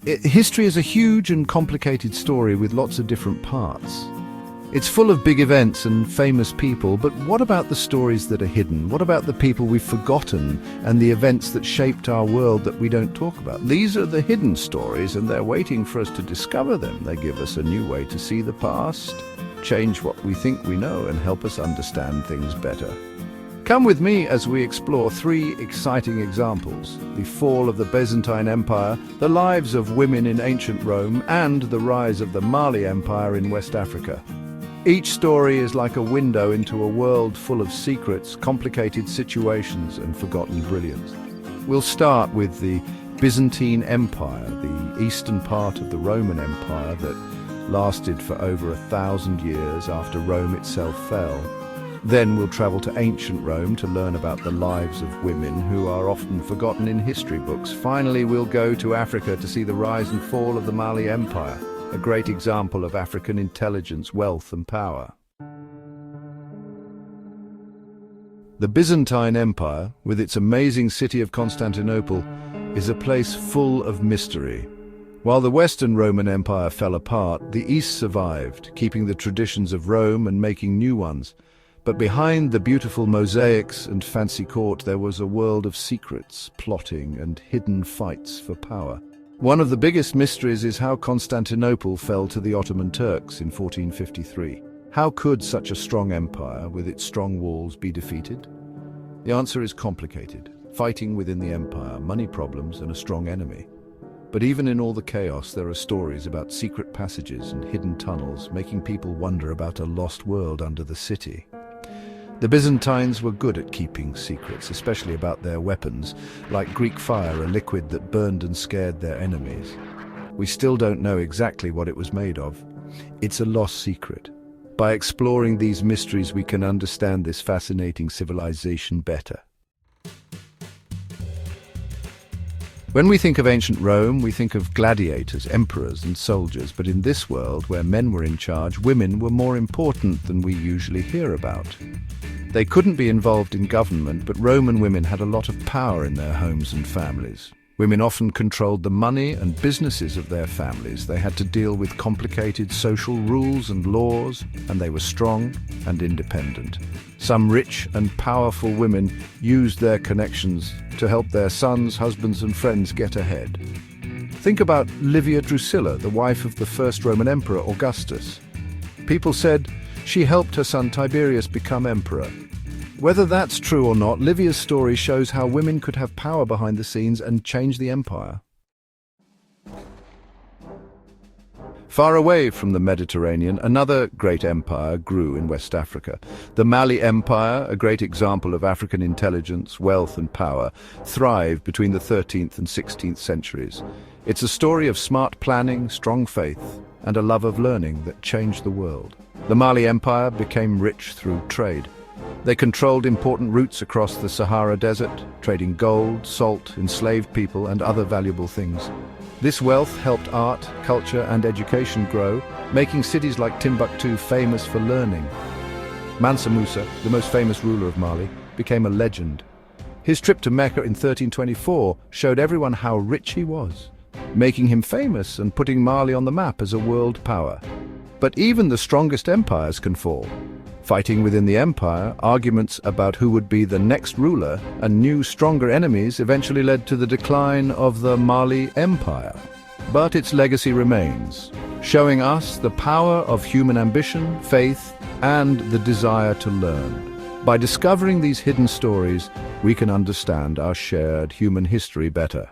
History is a huge and complicated story with lots of different parts. It's full of big events and famous people, but what about the stories that are hidden? What about the people we've forgotten and the events that shaped our world that we don't talk about? These are the hidden stories, and they're waiting for us to discover them. They give us a new way to see the past, change what we think we know, and help us understand things better. Come with me as we explore three exciting examples: the fall of the Byzantine Empire, the lives of women in ancient Rome, and the rise of the Mali Empire in West Africa. Each story is like a window into a world full of secrets, complicated situations, and forgotten brilliance. We'll start with the Byzantine Empire, the eastern part of the Roman Empire that lasted for over 1,000 years after Rome itself fell. Then we'll travel to ancient Rome to learn about the lives of women who are often forgotten in history books. Finally, we'll go to Africa to see the rise and fall of the Mali Empire, a great example of African intelligence, wealth, and power. The Byzantine Empire, with its amazing city of Constantinople, is a place full of mystery. While the Western Roman Empire fell apart, the East survived, keeping the traditions of Rome and making new ones. But behind the beautiful mosaics and fancy court, there was a world of secrets, plotting, and hidden fights for power. One of the biggest mysteries is how Constantinople fell to the Ottoman Turks in 1453. How could such a strong empire, with its strong walls, be defeated? The answer is complicated: fighting within the empire, money problems, and a strong enemy. But even in all the chaos, there are stories about secret passages and hidden tunnels, making people wonder about a lost world under the city. The Byzantines were good at keeping secrets, especially about their weapons, like Greek fire, a liquid that burned and scared their enemies. We still don't know exactly what it was made of. It's a lost secret. By exploring these mysteries, we can understand this fascinating civilization better. When we think of ancient Rome, we think of gladiators, emperors, and soldiers, but in this world, where men were in charge, women were more important than we usually hear about. They couldn't be involved in government, but Roman women had a lot of power in their homes and families. Women often controlled the money and businesses of their families. They had to deal with complicated social rules and laws, and they were strong and independent. Some rich and powerful women used their connections to help their sons, husbands, and friends get ahead. Think about Livia Drusilla, the wife of the first Roman emperor, Augustus. People said she helped her son Tiberius become emperor. Whether that's true or not, Livia's story shows how women could have power behind the scenes and change the empire. Far away from the Mediterranean, another great empire grew in West Africa. The Mali Empire, a great example of African intelligence, wealth, and power, thrived between the 13th and 16th centuries. It's a story of smart planning, strong faith, and a love of learning that changed the world. The Mali Empire became rich through trade. They controlled important routes across the Sahara Desert, trading gold, salt, enslaved people, and other valuable things. This wealth helped art, culture, and education grow, making cities like Timbuktu famous for learning. Mansa Musa, the most famous ruler of Mali, became a legend. His trip to Mecca in 1324 showed everyone how rich he was, making him famous and putting Mali on the map as a world power. But even the strongest empires can fall. Fighting within the empire, arguments about who would be the next ruler, and new, stronger enemies eventually led to the decline of the Mali Empire. But its legacy remains, showing us the power of human ambition, faith, and the desire to learn. By discovering these hidden stories, we can understand our shared human history better.